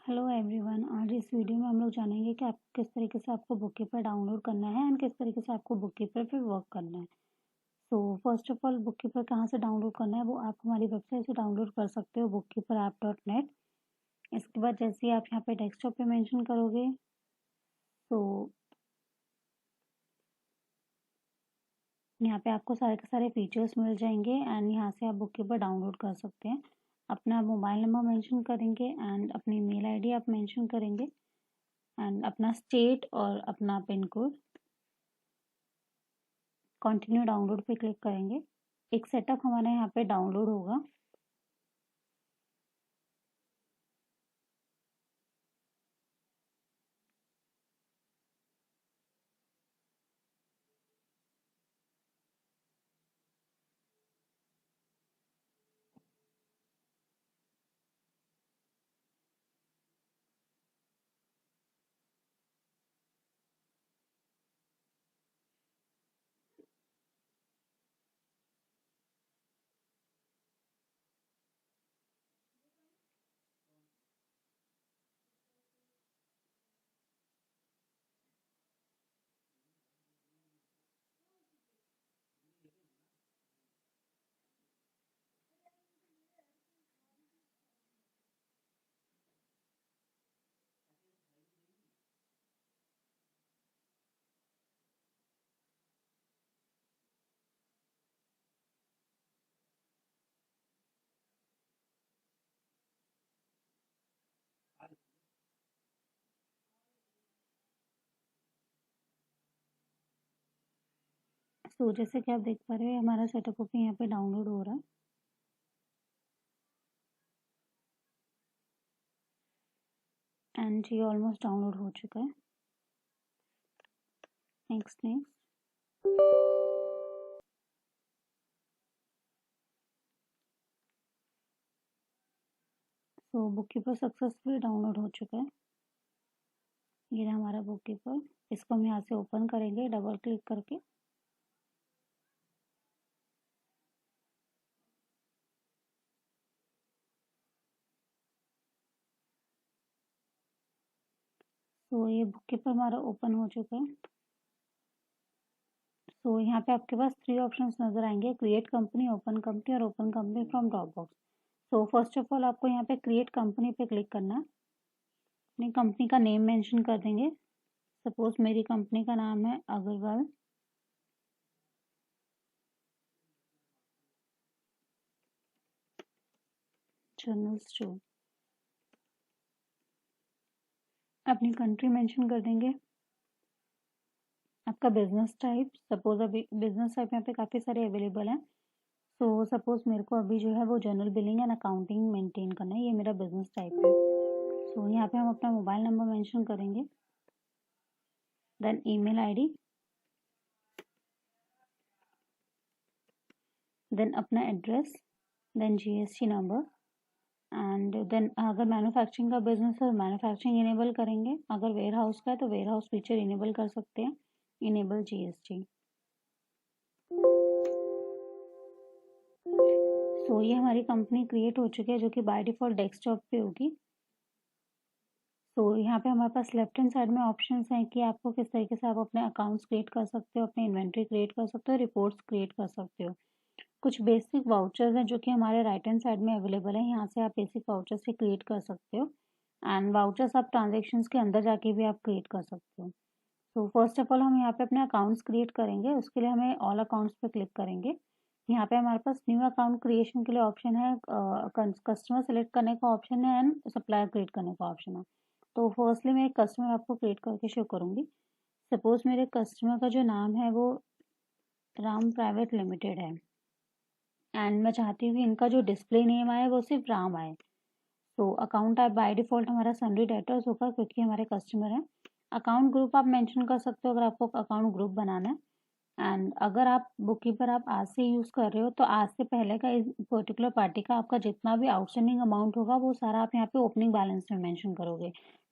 Hello everyone. आज इस video में हम लोग जानेंगे कि आप किस तरीके से आपको बुक कीपर डाउनलोड करना है एंड किस तरीके से आपको बुक कीपर पे वर्क करना है। So first of all book keeper कहाँ से डाउनलोड करना है वो आप हमारी वेबसाइट से डाउनलोड कर सकते हो bookkeeperapp.net। इसके बाद जैसे ही आप यहाँ पे डेस्कटॉप पे मेंशन करोगे तो यहाँ पे आपको सारे के सारे फीचर्स मिल जाएंगे एंड यहाँ से आप बुक कीपर डाउनलोड कर सकते हैं। अपना मोबाइल नंबर मेंशन करेंगे एंड अपनी मेल आईडी आप मेंशन करेंगे एंड अपना स्टेट और अपना पिन कोड। कंटिन्यू डाउनलोड पे क्लिक करेंगे। एक सेटअप हमारे यहाँ पे डाउनलोड होगा। तो जैसे कि आप देख पा रहे हैं हमारा सेटअप होकर यहाँ पे डाउनलोड हो रहा है एंड ये ऑलमोस्ट डाउनलोड हो चुका है। नेक्स्ट। तो बुक कीपर सक्सेसफुली डाउनलोड हो चुका है। ये रहा हमारा बुक कीपर। इसको हम यहाँ से ओपन करेंगे डबल क्लिक करके। तो ये बुक कीपर हमारा ओपन हो चुका है। तो यहाँ पे आपके पास 3 ऑप्शंस नजर आएंगे, क्रिएट कंपनी, ओपन कंपनी और ओपन कंपनी फ्रॉम ड्रॉपबॉक्स। तो फर्स्ट ऑफ ऑल आपको यहाँ पे क्रिएट कंपनी पे क्लिक करना है। अपनी कंपनी का नेम मेंशन कर देंगे। सपोज मेरी कंपनी का नाम है अग्रवाल जनरल स्टोर। अपनी कंट्री मेंशन कर देंगे। आपका बिजनेस टाइप, सपोज अभी बिजनेस टाइप यहाँ पे काफ़ी सारे अवेलेबल हैं। तो सपोज मेरे को अभी जो है वो general billing and accounting maintain करना है, ये मेरा बिजनेस टाइप है। सो यहाँ पे हम अपना मोबाइल नंबर मेंशन करेंगे, देन ईमेल आईडी, देन अपना address, then GST number and then अगर मैन्युफैक्चरिंग का बिजनेस है तो मैन्युफैक्चरिंग इनेबल करेंगे। अगर वेयर हाउस का है तो वेयर हाउस फीचर इनेबल कर सकते हैं, इनेबल जीएसटी। सो ये हमारी कंपनी क्रिएट हो चुकी है जो कि बाय डिफॉल्ट डेस्कटॉप पे होगी। तो यहाँ पे हमारे पास लेफ्ट हैंड साइड में ऑप्शंस हैं कि आपको किस तरीके से आप अपने अकाउंट्स क्रिएट कर सकते हो, अपने इन्वेंट्री क्रिएट कर सकते हो, रिपोर्ट्स क्रिएट कर सकते हो। कुछ बेसिक वाउचर्स हैं जो कि हमारे राइट हैंड साइड में अवेलेबल है, यहाँ से आप बेसिक वाउचर्स भी क्रिएट कर सकते हो एंड वाउचर्स आप ट्रांजेक्शन्स के अंदर जाके भी आप क्रिएट कर सकते हो। तो फर्स्ट ऑफ ऑल हम यहाँ पे अपने अकाउंट्स क्रिएट करेंगे। उसके लिए हमें ऑल अकाउंट्स पे क्लिक करेंगे। यहाँ पे हमारे पास न्यू अकाउंट क्रिएशन के लिए ऑप्शन है, कस्टमर सेलेक्ट करने का ऑप्शन है एंड सप्लायर क्रिएट करने का ऑप्शन है। तो फर्स्टली मैं एक कस्टमर आपको क्रिएट करके शो करूँगी। सपोज मेरे कस्टमर का जो नाम है वो राम प्राइवेट लिमिटेड है एंड मैं चाहती हूँ कि इनका जो डिस्प्ले नेम आए वो सिर्फ राम आए। तो अकाउंट टाइप बाय डिफॉल्ट हमारा सन्ड्री डेटर्स होगा क्योंकि हमारे कस्टमर हैं। अकाउंट ग्रुप आप मेंशन कर सकते हो अगर आपको अकाउंट ग्रुप बनाना है एंड अगर आप बुक कीपर आप आज से यूज़ कर रहे हो तो आज से पहले का इस पर्टिकुलर पार्टी का आपका जितना भी आउटस्टैंडिंग अमाउंट होगा वो सारा आप यहाँ पे ओपनिंग बैलेंस में मेंशन करोगे।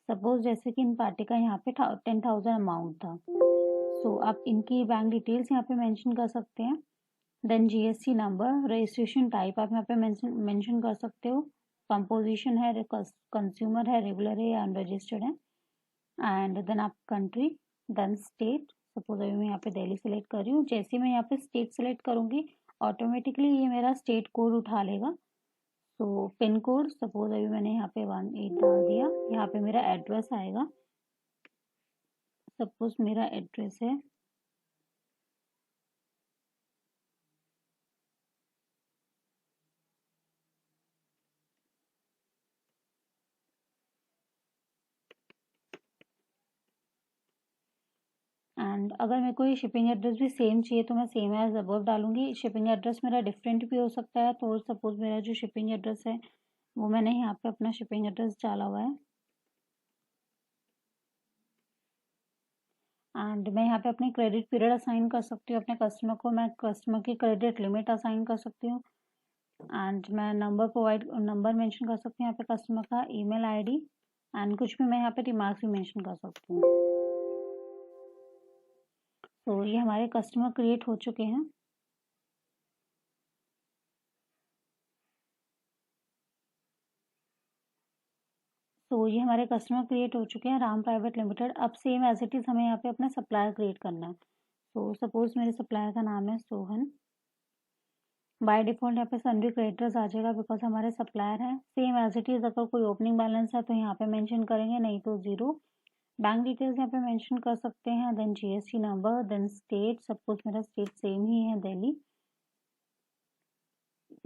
सपोज जैसे कि इन पार्टी का यहाँ पे 10,000 अमाउंट था, सो आप इनकी बैंक डिटेल्स यहाँ पे मेंशन कर सकते हैं। Then GST number, registration type आप यहाँ पे मेंशन कर सकते हो कंपोजिशन है, कंज्यूमर है, रेगुलर है या अनरजिस्टर्ड है, एंड देन आप कंट्री, देन स्टेट। सपोज अभी मैं यहाँ पे दिल्ली सेलेक्ट कर रही हूँ। जैसे मैं यहाँ पे स्टेट सेलेक्ट करूँगी ऑटोमेटिकली ये मेरा स्टेट कोड उठा लेगा। तो पिन कोड सपोज अभी मैंने यहाँ पे 18 डाल दिया। यहाँ पे मेरा एड्रेस आएगा। सपोज मेरा एड्रेस है एंड अगर मेरे को ये शिपिंग एड्रेस भी सेम चाहिए तो मैं सेम एज अबव डालूंगी। शिपिंग एड्रेस मेरा डिफरेंट भी हो सकता है। तो सपोज मेरा जो शिपिंग एड्रेस है वो मैंने यहाँ पे अपना शिपिंग एड्रेस डाला हुआ है एंड मैं यहाँ पे अपनी क्रेडिट पीरियड असाइन कर सकती हूँ अपने कस्टमर को। मैं कस्टमर की क्रेडिट लिमिट असाइन कर सकती हूँ एंड मैं नंबर मेंशन कर सकती हूँ यहाँ पे कस्टमर का, ईमेल आईडी एंड कुछ भी मैं यहाँ पे रिमार्क्स भी मेंशन कर सकती हूँ। तो ये हमारे कस्टमर क्रिएट हो चुके हैं। तो ये हमारे कस्टमर क्रिएट हो चुके हैं राम प्राइवेट लिमिटेड। अब सेम एज इट इज़ हमें यहाँ पे अपना सप्लायर क्रिएट करना है। तो सपोज मेरे सप्लायर का नाम है सोहन। बाय डिफ़ॉल्ट यहाँ पे सन्ड्री क्रेडिटर्स आ जाएगा बिकॉज हमारे सप्लायर हैं। सेम एज इट इज़ अगर कोई ओपनिंग बैलेंस है तो यहाँ पे मेंशन करेंगे, नहीं तो 0। बैंक डिटेल्स यहाँ पे मेंशन कर सकते हैं, then GST number, then state. Suppose मेरा स्टेट सेम ही है दिल्ली।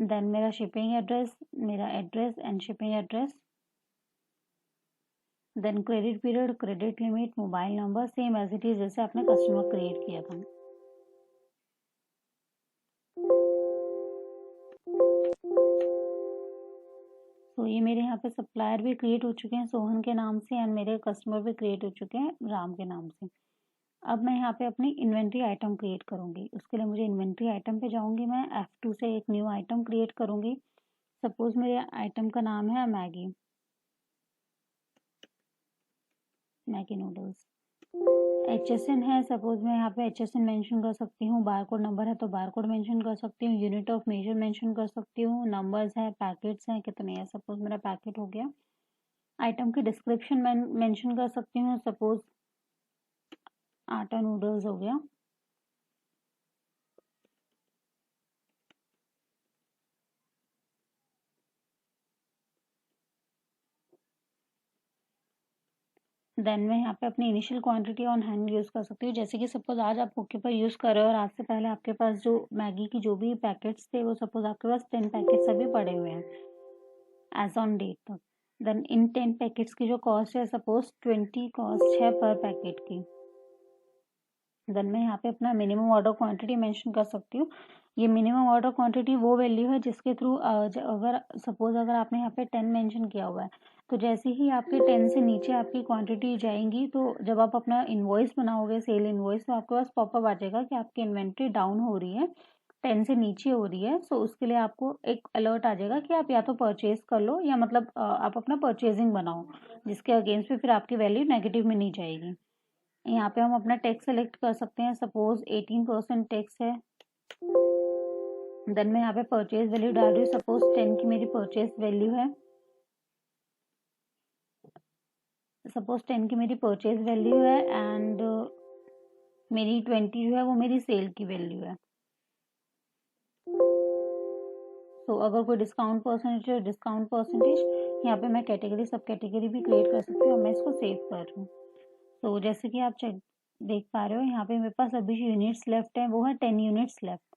देन मेरा शिपिंग एड्रेस, मेरा address and shipping address, then credit period, credit limit, mobile number, same as it is जैसे आपने कस्टमर क्रिएट किया था। तो ये मेरे यहाँ पे सप्लायर भी क्रिएट हो चुके हैं सोहन के नाम से एंड मेरे कस्टमर भी क्रिएट हो चुके हैं राम के नाम से। अब मैं यहाँ पे अपनी इन्वेंट्री आइटम क्रिएट करूँगी। उसके लिए मुझे इन्वेंट्री आइटम पे जाऊँगी, मैं F2 से एक न्यू आइटम क्रिएट करूँगी। सपोज मेरे आइटम का नाम है मैगी नूडल्स। HSN है, सपोज मैं यहाँ पे HSN मेंशन कर सकती हूँ। बारकोड नंबर है तो बारकोड मेंशन कर सकती हूँ। यूनिट ऑफ मेजर मेंशन कर सकती हूँ। नंबर्स है, पैकेट्स हैं कितने हैं, सपोज मेरा पैकेट हो गया। आइटम की डिस्क्रिप्शन मेंशन कर सकती हूँ, सपोज आटा नूडल्स हो गया। देन मैं यहाँ पे अपनी initial quantity on hand use कर सकती हूँ। जैसे कि सपोज आज आप बुक कीपर यूज़ कर रहे हो और आज से पहले आपके पास जो मैगी की जो भी पैकेट्स थे वो सपोज आपके पास 10 पैकेट्स अभी पड़े हुए हैं एज ऑन डेट तक। देन इन 10 पैकेट्स की जो कॉस्ट है सपोज 20 कॉस्ट है पर पैकेट की। देन मैं यहाँ पे अपना मिनिमम ऑर्डर क्वांटिटी मेंशन कर सकती हूँ। ये मिनिमम ऑर्डर क्वांटिटी वो वैल्यू है जिसके थ्रू अगर सपोज अगर आपने यहाँ पे 10 मेंशन किया हुआ है तो जैसे ही आपके 10 से नीचे आपकी क्वांटिटी जाएंगी तो जब आप अपना इन्वॉइस बनाओगे, सेल इन्वॉइस, तो आपके पास पॉपअप आ जाएगा कि आपकी इन्वेंट्री डाउन हो रही है, 10 से नीचे हो रही है। सो उसके लिए आपको एक अलर्ट आ जाएगा कि आप या तो परचेज कर लो या मतलब आप अपना परचेजिंग बनाओ जिसके अगेंस्ट भी फिर आपकी वैल्यू नेगेटिव में नहीं जाएगी। यहाँ पे हम अपना टैक्स सेलेक्ट कर सकते हैं। सपोज 18% टैक्स है। देन मैं यहाँ पे परचेज वैल्यू डाल रही हूँ। सपोज 10 की मेरी परचेज वैल्यू है। सपोज 10 की मेरी परचेज वैल्यू है एंड मेरी 20 जो है वो मेरी सेल की वैल्यू है। तो अगर कोई डिस्काउंट परसेंटेज यहाँ पे मैं कैटेगरी सब कैटेगरी भी क्रिएट कर सकती हूँ। मैं इसको सेव कर रही हूँ। तो जैसे कि आप चेक देख पा रहे हो यहाँ पे मेरे पास अभी जो यूनिट्स लेफ्ट है वो है 10 units left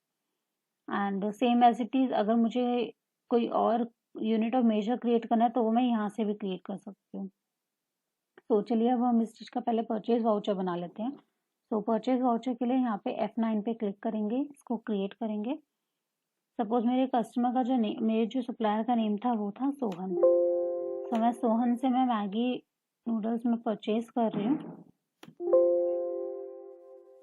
and same as it is अगर मुझे कोई और यूनिट ऑफ मेजर क्रिएट करना है तो वो मैं यहाँ से भी क्रिएट कर सकती हूँ। तो चलिए अब हम इस चीज़ का पहले परचेज वाउचर बना लेते हैं। तो परचेज वाउचर के लिए यहाँ पे F9 पे क्लिक करेंगे, इसको क्रिएट करेंगे। सपोज मेरे कस्टमर का जो मेरे जो सप्लायर का नेम था वो था सोहन। तो मैं सोहन से मैं मैगी नूडल्स में परचेज कर रही हूँ।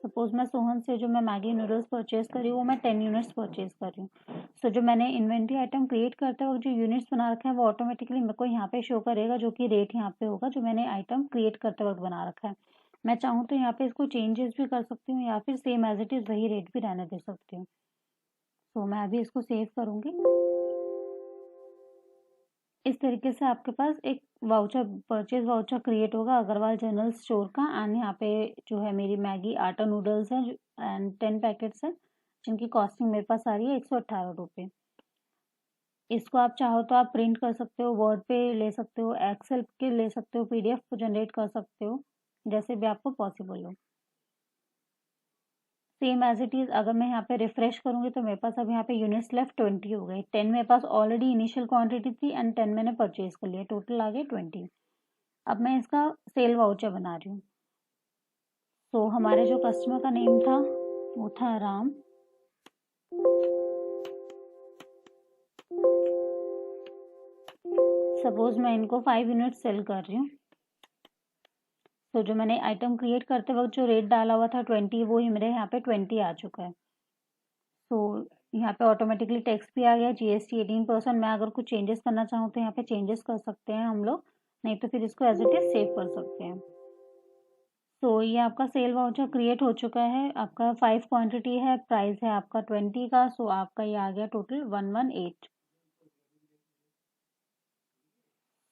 सपोज मैं सोहन से जो मैं मैगी नूडल्स परचेज कर रही हूँ वो मैं 10 यूनिट्स परचेज कर रही हूँ। सो जो मैंने इन्वेंट्री आइटम क्रिएट करते वक्त जो यूनिट्स बना रखे हैं वो ऑटोमेटिकली मेरे को यहाँ पे शो करेगा, जो कि रेट यहाँ पे होगा जो मैंने आइटम क्रिएट करते वक्त बना रखा है। मैं चाहूँ तो यहाँ पे इसको चेंजेस भी कर सकती हूँ या फिर सेम एज इट इज़ वही रेट भी रहने दे सकती हूँ। तो मैं अभी इसको सेव करूँगी। इस तरीके से आपके पास एक वाउचर, परचेज वाउचर क्रिएट होगा अग्रवाल जनरल स्टोर का। एंड यहाँ पे जो है मेरी मैगी आटा नूडल्स है एंड 10 पैकेट्स है, जिनकी कॉस्टिंग मेरे पास आ रही है 118 रुपये। इसको आप चाहो तो आप प्रिंट कर सकते हो, वर्ड पे ले सकते हो, एक्सेल के ले सकते हो, पीडीएफ को जनरेट कर सकते हो, जैसे भी आपको पॉसिबल हो। सेम एज इट इज अगर मैं यहाँ पे रिफ्रेश करूंगी तो मेरे पास अब यहाँ पे यूनिट्स लेफ्ट 20 हो गए। 10 मेरे पास ऑलरेडी इनिशियल क्वांटिटी थी एंड 10 मैंने परचेज कर लिया, टोटल आ गए 20। अब मैं इसका सेल वाउचर बना रही हूँ। तो हमारे जो कस्टमर का नेम था वो था राम। सपोज मैं इनको 5 यूनिट सेल कर रही हूँ, तो जो मैंने आइटम क्रिएट करते वक्त जो रेट डाला हुआ था 20, वो ही मेरे यहाँ पे 20 आ चुका है। तो यहाँ पे ऑटोमेटिकली टैक्स भी आ गया, जीएसटी 18%। मैं अगर कुछ चेंजेस करना चाहूँ तो यहाँ पे चेंजेस कर सकते हैं हम लोग, नहीं तो फिर इसको एज इट इज सेव कर सकते हैं। तो ये आपका सेल वाउचर क्रिएट हो चुका है। आपका 5 क्वांटिटी है, प्राइस है आपका 20 का। सो आपका ये आ गया टोटल 118।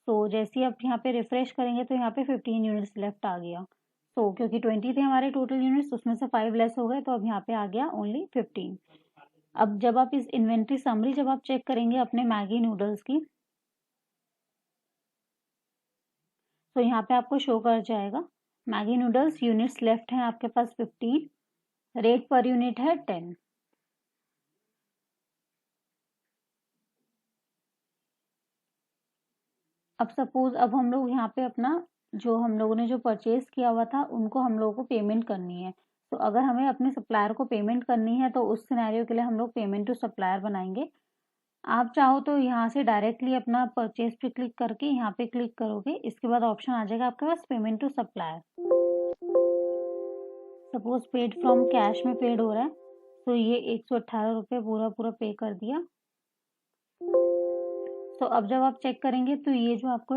तो जैसे ही आप यहाँ पे रिफ्रेश करेंगे तो यहाँ पे 15 यूनिट्स लेफ्ट आ गया। तो क्योंकि 20 थे हमारे टोटल यूनिट्स, उसमें से 5 लेस हो गए, तो अब यहाँ पे आ गया ओनली 15। अब जब आप इस इन्वेंट्री समरी जब आप चेक करेंगे अपने मैगी नूडल्स की, तो यहाँ पे आपको शो कर जाएगा मैगी नूडल्स यूनिट्स लेफ्ट हैं आपके पास 15, रेट पर यूनिट है 10। अब सपोज अब हम लोग यहाँ पे अपना जो हम लोगों ने जो परचेज किया हुआ था उनको हम लोगों को पेमेंट करनी है। तो अगर हमें अपने सप्लायर को पेमेंट करनी है तो उस सिनेरियो के लिए हम लोग पेमेंट टू सप्लायर बनाएंगे। आप चाहो तो यहाँ से डायरेक्टली अपना परचेज पे क्लिक करके यहाँ पे क्लिक करोगे, इसके बाद ऑप्शन आ जाएगा आपके पास payment to supplier. Suppose paid from cash में पेड हो रहा है, तो ये 118 रुपये पूरा पूरा पे कर दिया। तो अब जब आप चेक करेंगे तो ये जो आपको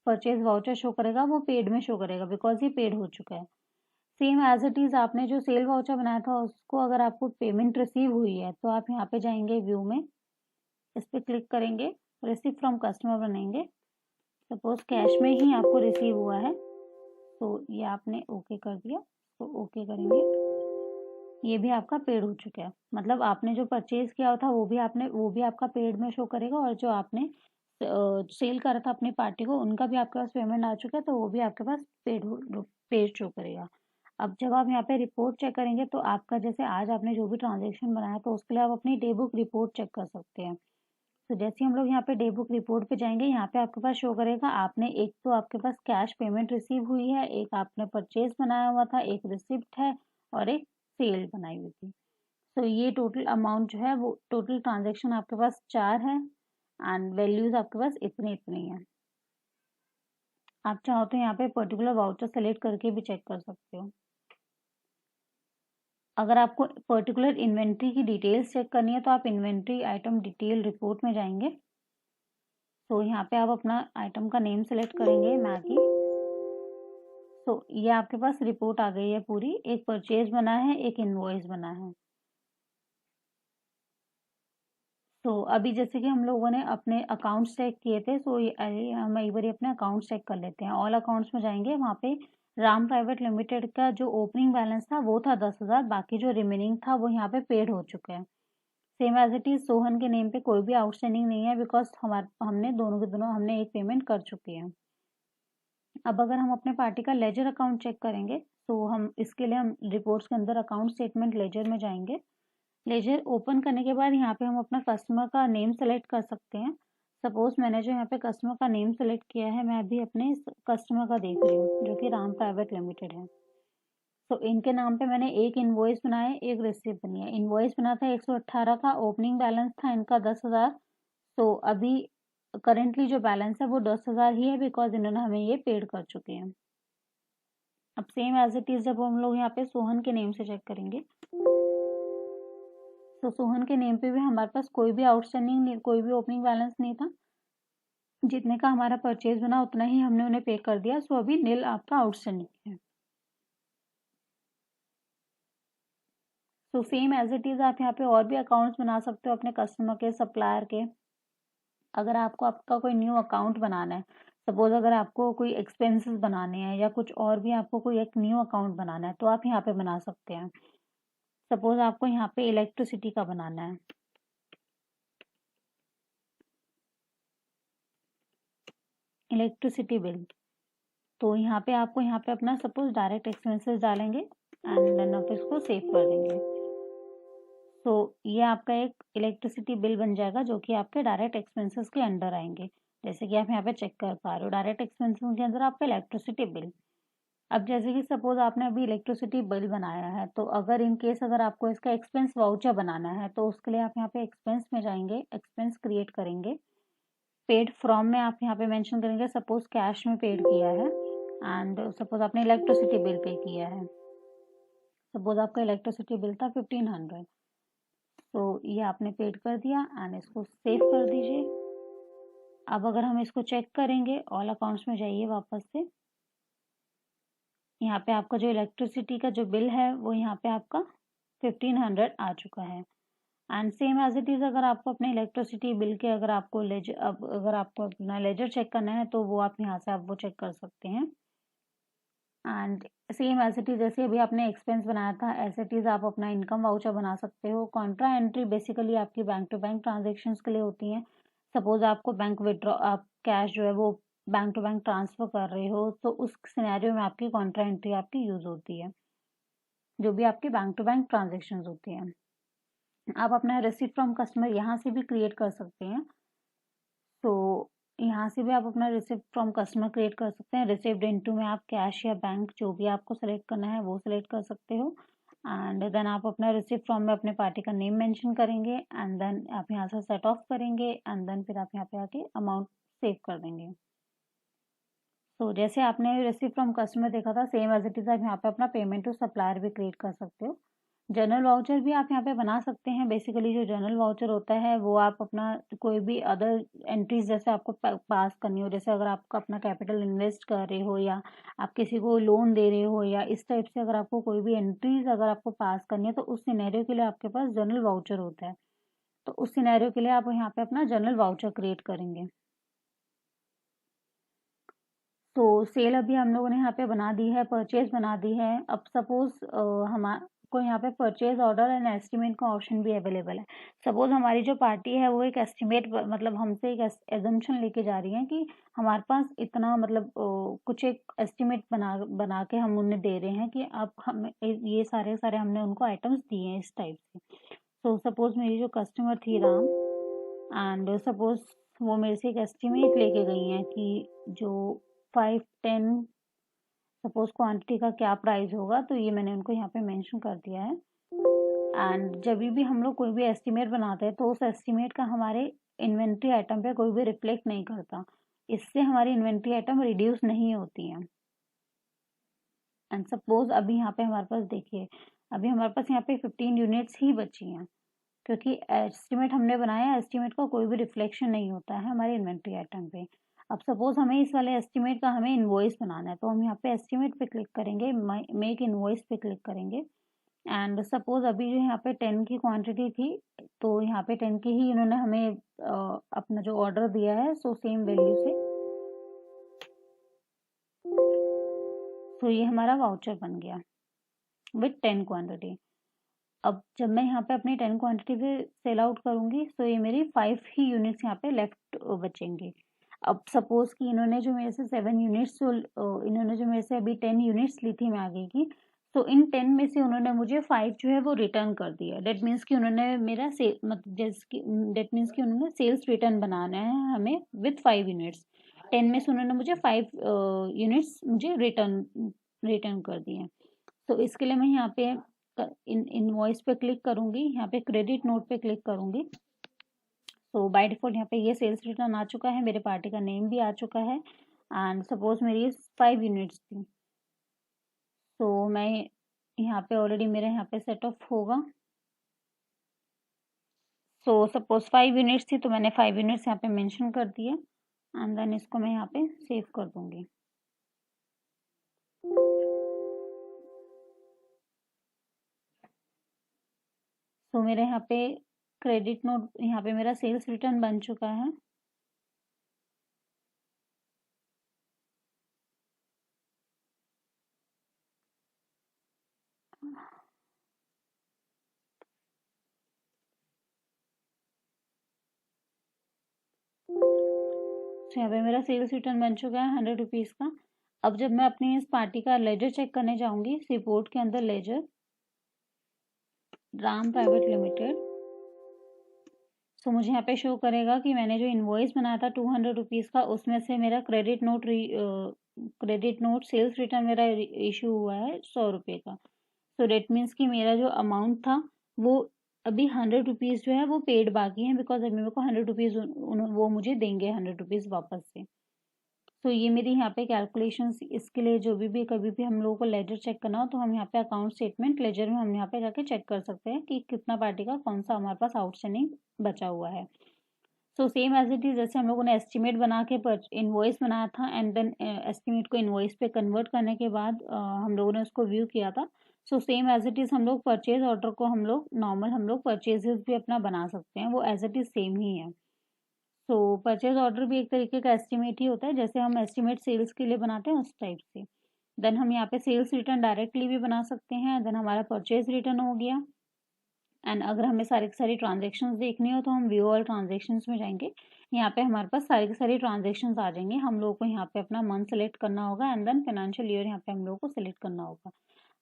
परचेज वाउचर शो करेगा वो पेड में शो करेगा, बिकॉज ये पेड हो चुका है। सेम एज इट इज आपने जो सेल वाउचर बनाया था उसको अगर आपको पेमेंट रिसीव हुई है तो आप यहाँ पे जाएंगे व्यू में, इस पर क्लिक करेंगे, रिसीव फ्रॉम कस्टमर बनाएंगे। सपोज कैश में ही आपको रिसीव हुआ है, तो ये आपने ओके कर दिया, तो ओके करेंगे। ये भी आपका पेड हो चुका है, मतलब आपने जो परचेज किया था वो भी आपका पेड में शो करेगा, और जो आपने सेल करा था अपनी पार्टी को उनका भी आपके पास पेमेंट आ चुका है, तो वो भी आपके पास पेड शो करेगा। अब जब आप यहाँ पे रिपोर्ट चेक करेंगे तो आपका जैसे आज आपने जो भी ट्रांजेक्शन बनाया तो उसके लिए आप अपनी डे बुक रिपोर्ट चेक कर सकते हैं। तो जैसे हम लोग यहाँ पे डे बुक रिपोर्ट पे जाएंगे, यहाँ पे आपके पास शो करेगा आपने एक तो आपके पास कैश पेमेंट रिसीव हुई है, एक आपने परचेज बनाया हुआ था, एक रिसिप्ट है और एक सेल बनाई हुई थी। तो ये टोटल अमाउंट जो है वो टोटल ट्रांजेक्शन आपके पास 4 है एंड वैल्यूज आपके पास इतनी इतनी है। आप चाहो तो यहाँ पे पर्टिकुलर वाउचर सेलेक्ट करके भी चेक कर सकते हो। अगर आपको पर्टिकुलर इन्वेंट्री की डिटेल्स चेक करनी है तो आप इन्वेंट्री आइटम डिटेल रिपोर्ट में जाएंगे। तो यहाँ पे आप अपना आइटम का नेम सेलेक्ट करेंगे मैगी। तो ये आपके पास रिपोर्ट आ गई है पूरी, एक परचेज बना है, एक इनवॉइस बना है। तो अभी जैसे कि हम लोगों ने अपने अकाउंट्स चेक किए थे, सो हम एक बार अपने अकाउंट्स चेक कर लेते हैं। ऑल अकाउंट्स में जाएंगे, वहाँ पे राम प्राइवेट लिमिटेड का जो ओपनिंग बैलेंस था वो था 10,000, बाकी जो रिमेनिंग था वो यहाँ पे पेड हो चुका है। सेम एज इट इज सोहन के नेम पे कोई भी आउटस्टैंडिंग नहीं है, बिकॉज हमने दोनों के दोनों हमने एक पेमेंट कर चुकी है। अब अगर हम अपने पार्टी का लेजर अकाउंट चेक करेंगे तो हम इसके लिए हम रिपोर्ट्स के अंदर अकाउंट स्टेटमेंट लेजर में जाएंगे। लेजर ओपन करने के बाद यहाँ पे हम अपना कस्टमर का नेम सेलेक्ट कर सकते हैं। सपोज मैंने जो यहाँ पे कस्टमर का नेम सेलेक्ट किया है, मैं अभी अपने कस्टमर का देख रही हूँ जो कि राम प्राइवेट लिमिटेड है। तो इनके नाम पे मैंने एक इनवॉइस बनाया, एक रिसिप्ट बनी है। इनवॉइस बना था 118 का, ओपनिंग बैलेंस था इनका 10,000। तो अभी करेंटली जो बैलेंस है वो 10,000 ही है, बिकॉज इन्होंने हमें ये पेड कर चुके हैं। अब सेम एज इट इज जब हम लोग यहाँ पे सोहन के नेम से चेक करेंगे, तो सोहन के नेम पे भी हमारे पास कोई भी आउटस्टैंडिंग नहीं, कोई भी ओपनिंग बैलेंस नहीं था। जितने का हमारा परचेज बना उतना ही हमने उन्हें पे कर दिया, सो अभी नील आपका आउटस्टैंडिंग है। तो सेम एज इट इज आप यहाँ पे और भी अकाउंट्स बना सकते हो अपने कस्टमर के, सप्लायर के। अगर आपको आपका कोई न्यू अकाउंट बनाना है, सपोज अगर आपको कोई एक्सपेंसेस बनाने हैं या कुछ और भी आपको कोई एक न्यू अकाउंट बनाना है तो आप यहाँ पे बना सकते हैं। सपोज आपको यहाँ पे इलेक्ट्रिसिटी का बनाना है, इलेक्ट्रिसिटी बिल, तो यहाँ पे आपको यहाँ पे अपना सपोज डायरेक्ट एक्सपेंसेस डालेंगे एंड देन आप इसको सेव कर देंगे। तो ये आपका एक इलेक्ट्रिसिटी बिल बन जाएगा जो कि आपके डायरेक्ट एक्सपेंसेस के अंडर आएंगे। जैसे कि आप यहाँ पे चेक कर पा रहे हो, डायरेक्ट एक्सपेंसेस के अंदर आपका इलेक्ट्रिसिटी बिल। अब जैसे कि सपोज आपने अभी इलेक्ट्रिसिटी बिल बनाया है, तो अगर इन केस अगर आपको इसका एक्सपेंस वाउचर बनाना है तो उसके लिए आप यहाँ पे एक्सपेंस में जाएंगे, एक्सपेंस क्रिएट करेंगे, पेड फ्रॉम में आप यहाँ पे मेंशन करेंगे सपोज कैश में पेड किया है एंड सपोज आपने इलेक्ट्रिसिटी बिल पे किया है, सपोज आपका इलेक्ट्रिसिटी बिल था 1500, तो ये आपने पेड कर दिया एंड इसको सेव कर दीजिए। अब अगर हम इसको चेक करेंगे, ऑल अकाउंट्स में जाइए वापस से, यहाँ पे आपका जो इलेक्ट्रिसिटी का जो बिल है वो यहाँ पे आपका 1500 आ चुका है। And same as it is अगर आपको अपने इलेक्ट्रिसिटी बिल के अगर आपको अगर आपको अपना लेजर चेक करना है तो वो आप यहाँ से आप वो चेक कर सकते हैं। And same as it is जैसे अभी आपने एक्सपेंस बनाया था एज इट इज आप अपना इनकम वाउचर बना सकते हो। कॉन्ट्रा एंट्री बेसिकली आपकी बैंक टू बैंक ट्रांजेक्शन के लिए होती हैं। सपोज आपको बैंक विड्रॉ आप कैश जो है वो बैंक टू बैंक ट्रांसफर कर रहे हो तो उस सिनेरियो में आपकी कॉन्ट्रा एंट्री आपकी यूज होती है, जो भी आपकी बैंक टू बैंक ट्रांजेक्शन होती है। आप अपना रिसीव फ्रॉम कस्टमर यहाँ से भी क्रिएट कर सकते हैं। तो यहाँ से भी आप अपना रिसिप्ट फ्रॉम कस्टमर क्रिएट कर सकते हैं। रिसिप्ट इनटू में आप कैश या बैंक जो भी आपको सेलेक्ट करना है वो सेलेक्ट कर सकते हो एंड देन आप अपना रिसिप्ट फ्रॉम में अपने पार्टी का नेम मेंशन करेंगे एंड देन आप यहाँ से सेट ऑफ करेंगे एंड देन फिर आप यहाँ पे आके अमाउंट सेव कर देंगे। तो जैसे आपने रिसिप्ट फ्रॉम कस्टमर देखा था, सेम एज इट इज आप यहाँ पे अपना पेमेंट टू सप्लायर भी क्रिएट कर सकते हो। जनरल वाउचर भी आप यहाँ पे बना सकते हैं। बेसिकली जो जनरल वाउचर होता है वो आप अपना कोई भी अदर एंट्रीज जैसे आपको पास करनी हो, जैसे अगर आपका अपना कैपिटल इन्वेस्ट कर रहे हो या आप किसी को लोन दे रहे हो या इस टाइप से अगर आपको कोई भी एंट्रीज अगर आपको पास करनी है तो उस सिनेरियो के लिए आपके पास जनरल वाउचर होता है। तो उस सिनेरियो के लिए आप यहाँ पे अपना जनरल वाउचर क्रिएट करेंगे। तो सेल अभी हम लोगों ने यहाँ पे बना दी है, परचेज बना दी है। अब सपोज हमारे यहाँ पे परचेज ऑर्डर एंड एस्टिमेट का ऑप्शन भी अवेलेबल है। सपोज हमारी जो पार्टी है वो एक एस्टिमेट मतलब हमसे एक एजम्पशन लेके जा रही है कि हमारे पास इतना मतलब कुछ एक एस्टिमेट बना के हम उन्हें दे रहे हैं कि अब हम ये सारे सारे हमने उनको आइटम्स दिए हैं इस टाइप से। तो सपोज मेरी जो कस्टमर थी राम एंड सपोज वो मेरे से एक एस्टिमेट लेके गई हैं कि जो 5-10 सपोज क्वांटिटी का क्या प्राइस होगा, तो ये मैंने उनको यहाँ पे मेंशन कर दिया है। एंड जब भी हम लोग कोई भी एस्टिमेट बनाते हैं तो उस एस्टिमेट का हमारे इन्वेंट्री आइटम पे कोई भी रिफ्लेक्ट नहीं करता, इससे हमारी इन्वेंट्री आइटम रिड्यूस नहीं होती है। एंड सपोज अभी यहाँ पे हमारे पास देखिए, अभी हमारे पास यहाँ पे 15 यूनिट्स ही बची हैं क्योंकि एस्टिमेट हमने बनाया, एस्टिमेट का कोई भी रिफ्लेक्शन नहीं होता है हमारे इन्वेंट्री आइटम पे। अब सपोज हमें इस वाले एस्टिमेट का हमें इनवॉइस बनाना है तो हम यहाँ पे एस्टिमेट पे क्लिक करेंगे, मेक इनवॉइस पे क्लिक करेंगे एंड सपोज अभी जो यहाँ पे 10 की क्वांटिटी थी तो यहाँ पे 10 की ही इन्होंने हमें अपना जो ऑर्डर दिया है सो सेम वैल्यू से, तो ये हमारा वाउचर बन गया विथ 10 क्वांटिटी। अब जब मैं यहाँ पे अपनी 10 क्वांटिटी पे सेल आउट करूंगी तो ये मेरी 5 ही यूनिट्स यहाँ पे लेफ्ट बचेंगे। अब सपोज कि इन्होंने जो मेरे से 7 यूनिट्स इन्होंने जो मेरे से अभी 10 यूनिट्स ली थी मैं आगे की, तो इन 10 में से उन्होंने मुझे 5 जो है वो रिटर्न कर दिया। डेट मीन्स कि उन्होंने मेरा सेल मतलब जैसे डेट मीन्स कि उन्होंने सेल्स रिटर्न बनाना है हमें विथ 5 यूनिट्स। 10 में से उन्होंने मुझे 5 यूनिट्स मुझे रिटर्न कर दिए। तो इसके लिए मैं यहाँ पे इनवॉइस पे क्लिक करूंगी, यहाँ पे क्रेडिट नोट पे क्लिक करूंगी। तो बाय डिफॉल्ट यहाँ पे ये सेल्स रिटर्न आ चुका है, मेरे पार्टी का नेम भी आ चुका है एंड सपोज मेरी 5 यूनिट्स थी तो मैं यहाँ पे ऑलरेडी मेरे यहाँ पे सेट ऑफ होगा। सो सपोज 5 यूनिट्स थी तो मैंने 5 यूनिट्स यहाँ पे मेंशन कर दिए एंड देन इसको मैं यहाँ पे सेव कर दूंगी। तो मेरे यहाँ पे क्रेडिट नोट यहाँ पे मेरा सेल्स रिटर्न बन चुका है तो यहाँ पे मेरा सेल्स रिटर्न बन चुका है 100 रुपीज़ का। अब जब मैं अपनी इस पार्टी का लेजर चेक करने जाऊंगी, रिपोर्ट के अंदर लेजर राम प्राइवेट लिमिटेड, तो मुझे यहाँ पे शो करेगा कि मैंने जो इनवॉइस बनाया था 200 रुपीज़ का, उसमें से मेरा क्रेडिट नोट सेल्स रिटर्न मेरा इशू हुआ है 100 रुपये का। तो डेट मीन्स कि मेरा जो अमाउंट था वो अभी 100 रुपीज़ जो है वो पेड बाकी है, बिकॉज अभी मेरे को 100 रुपीज़ वो मुझे देंगे 100 रुपीज़ वापस से। तो ये मेरी यहाँ पे कैलकुलेशंस, इसके लिए जो भी कभी भी हम लोगों को लेजर चेक करना हो तो हम यहाँ पे अकाउंट स्टेटमेंट लेजर में हम यहाँ पे जाके चेक कर सकते हैं कि कितना पार्टी का कौन सा हमारे पास आउटस्टैंडिंग बचा हुआ है। So same as it is, जैसे हम लोगों ने एस्टिमेट बना के इनवॉइस बनाया था एंड देन एस्टिमेट को इनवॉइस पे कन्वर्ट करने के बाद हम लोगों ने उसको व्यू किया था। So same as it is हम लोग परचेज ऑर्डर को हम लोग नॉर्मल हम लोग परचेजेस भी अपना बना सकते हैं, वो एज इट इज सेम ही है। तो परचेज ऑर्डर भी एक तरीके का एस्टिमेट ही होता है, जैसे हम एस्टिमेट सेल्स के लिए बनाते हैं उस टाइप से। देन हम यहाँ पे सेल्स रिटर्न डायरेक्टली भी बना सकते हैं। देन हमारा परचेज रिटर्न हो गया। एंड अगर हमें सारी की सारी ट्रांजेक्शन्स देखनी हो तो हम व्यू ऑल ट्रांजेक्शन्स में जाएंगे। यहाँ पे हमारे पास सारी की सारी ट्रांजेक्शन्स आ जाएंगे। हम लोगों को यहाँ पे अपना मंथ सेलेक्ट करना होगा एंड देन फाइनेंशियल ईयर यहाँ पे हम लोगों को सिलेक्ट करना होगा।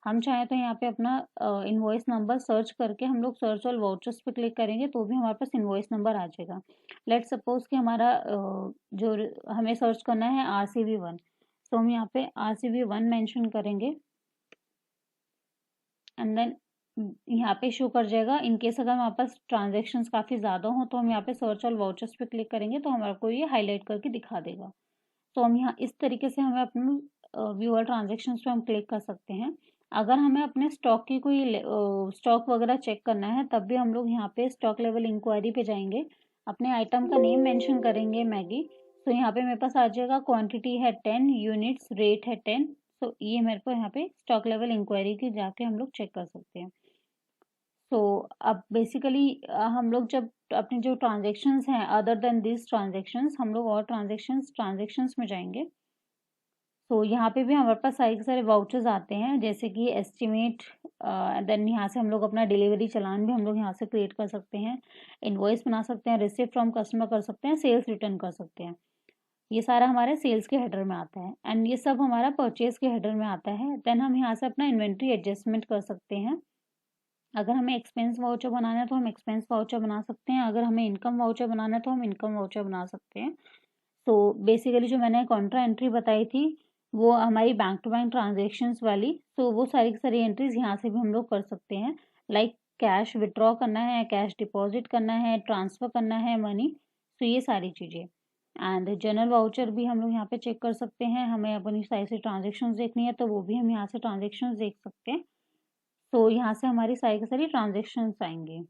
हम चाहें तो यहाँ पे अपना इनवॉइस नंबर सर्च करके हम लोग सर्च ऑल वाउचर्स पे क्लिक करेंगे तो भी हमारे पास इनवॉइस नंबर आ जाएगा। लेट सपोज कि हमारा जो हमें सर्च करना है RCV1, तो हम यहाँ पे RCV1 मेंशन करेंगे एंड देन यहाँ पे शो कर जाएगा। इन केस अगर हमारे पास ट्रांजेक्शन्स काफ़ी ज़्यादा हो तो हम यहाँ पे सर्च ऑल वाउचर्स पे क्लिक करेंगे तो हमारे को ये हाईलाइट करके दिखा देगा। तो हम यहाँ इस तरीके से हमें अपने व्यूअर ट्रांजेक्शन्स पे हम क्लिक कर सकते हैं। अगर हमें अपने स्टॉक की कोई स्टॉक वगैरह चेक करना है तब भी हम लोग यहाँ पे स्टॉक लेवल इंक्वायरी पे जाएंगे, अपने आइटम का नेम मेंशन करेंगे मैगी। तो यहाँ पे मेरे पास आ जाएगा क्वांटिटी है 10 यूनिट्स, रेट है 10। तो ये मेरे को यहाँ पे स्टॉक लेवल इंक्वायरी की जाके हम लोग चेक कर सकते हैं। तो अब बेसिकली हम लोग जब अपने जो ट्रांजेक्शन्स हैं अदर देन दिस ट्रांजेक्शन्स, हम लोग और ट्रांजेक्शन्स में जाएंगे। तो यहाँ पे भी हमारे पास सारे के सारे वाउचर्स आते हैं, जैसे कि एस्टिमेट, देन यहाँ से हम लोग अपना डिलीवरी चालान भी हम लोग यहाँ से क्रिएट कर सकते हैं, इनवॉइस बना सकते हैं, रिसीव फ्रॉम कस्टमर कर सकते हैं, सेल्स रिटर्न कर सकते हैं। ये सारा हमारे सेल्स के हेडर में आता है एंड ये सब हमारा परचेज के हेडर में आता है। देन हम यहाँ से अपना इन्वेंट्री एडजस्टमेंट कर सकते हैं। अगर हमें एक्सपेंस वाउचर बनाना है तो हम एक्सपेंस वाउचर बना सकते हैं, अगर हमें इनकम वाउचर बनाना है तो हम इनकम वाउचर बना सकते हैं। तो बेसिकली जो मैंने कॉन्ट्रा एंट्री बताई थी वो हमारी बैंक टू बैंक ट्रांजेक्शन्स वाली, तो वो सारी की सारी एंट्रीज यहाँ से भी हम लोग कर सकते हैं। लाइक कैश विड्रॉ करना है, कैश डिपॉजिट करना है, ट्रांसफ़र करना है मनी, तो ये सारी चीज़ें। एंड जनरल वाउचर भी हम लोग यहाँ पे चेक कर सकते हैं, हमें अपनी सारी से ट्रांजेक्शन्स देखनी है तो वो भी हम यहाँ से ट्रांजेक्शन्स देख सकते हैं। तो यहाँ से हमारी सारी की सारी ट्रांजेक्शन्स आएंगी।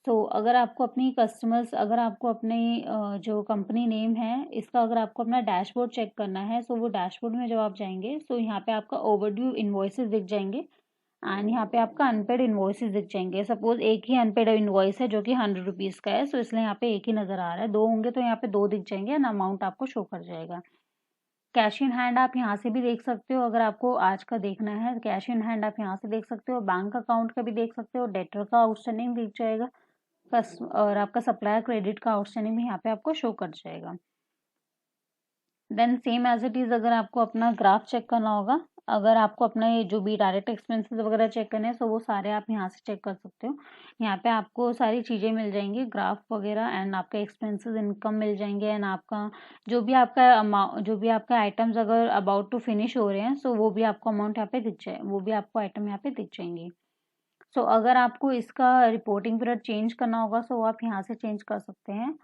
तो अगर आपको अपनी कस्टमर्स, अगर आपको अपनी जो कंपनी नेम है इसका अगर आपको अपना डैशबोर्ड चेक करना है, तो वो डैशबोर्ड में जब आप जाएंगे तो यहाँ पे आपका ओवरड्यू इन्वॉइसेस दिख जाएंगे एंड यहाँ पे आपका अनपेड इन्वॉइसेस दिख जाएंगे। सपोज एक ही अनपेड इन्वॉइस है जो कि 100 रुपीज़ का है, तो इसलिए यहाँ पे एक ही नज़र आ रहा है। दो होंगे तो यहाँ पे दो दिख जाएंगे एंड अमाउंट आपको शो कर जाएगा। कैश इन हैंड आप यहाँ से भी देख सकते हो, अगर आपको आज का देखना है कैश इन हैंड आप यहाँ से देख सकते हो, बैंक अकाउंट का भी देख सकते हो, डेटर का आउटस्टैंडिंग दिख जाएगा, और आपका सप्लायर क्रेडिट का आउटस्टैंडिंग भी यहाँ पे आपको शो कर जाएगा। Then same as it is, अगर आपको अपना ग्राफ चेक करना होगा, अगर आपको अपने जो भी डायरेक्ट एक्सपेंसेस वगैरह चेक करने हैं तो वो सारे आप यहाँ से चेक कर सकते हो। यहाँ पे आपको सारी चीज़ें मिल जाएंगी, ग्राफ वगैरह एंड आपके एक्सपेंसेस, इनकम मिल जाएंगे एंड आपका जो भी आपका अमाउंट, जो भी आपका आइटम्स अगर अबाउट टू फिनिश हो रहे हैं सो वो भी आपको अमाउंट यहाँ पे दिख जाए, वो भी आपको आइटम यहाँ पे दिख जाएंगी। सो अगर आपको इसका रिपोर्टिंग पीरियड चेंज करना होगा सो आप यहाँ से चेंज कर सकते हैं।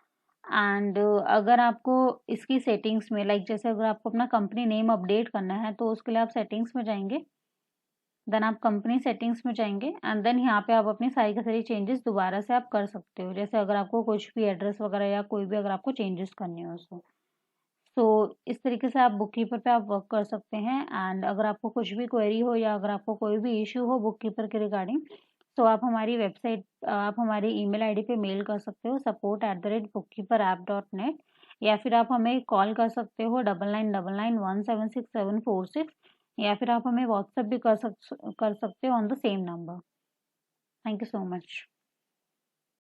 एंड अगर आपको इसकी सेटिंग्स में, लाइक जैसे अगर आपको अपना कंपनी नेम अपडेट करना है तो उसके लिए आप सेटिंग्स में जाएंगे, देन आप कंपनी सेटिंग्स में जाएंगे एंड देन यहाँ पे आप अपनी सारी की सारी चेंजेस दोबारा से आप कर सकते हो। जैसे अगर आपको कुछ भी एड्रेस वगैरह या कोई भी अगर आपको चेंजेस करने हो तो इस तरीके से आप बुक कीपर पे आप वर्क कर सकते हैं। एंड अगर आपको कुछ भी क्वेरी हो या अगर आपको कोई भी इशू हो बुक कीपर के रिगार्डिंग, तो आप हमारी वेबसाइट, आप हमारी ईमेल आईडी पे मेल कर सकते हो support@bookkeeperapp.net, या फिर आप हमें कॉल कर सकते हो 9999176746, या फिर आप हमें व्हाट्सएप भी कर सकते हो on the same number. Thank you so much.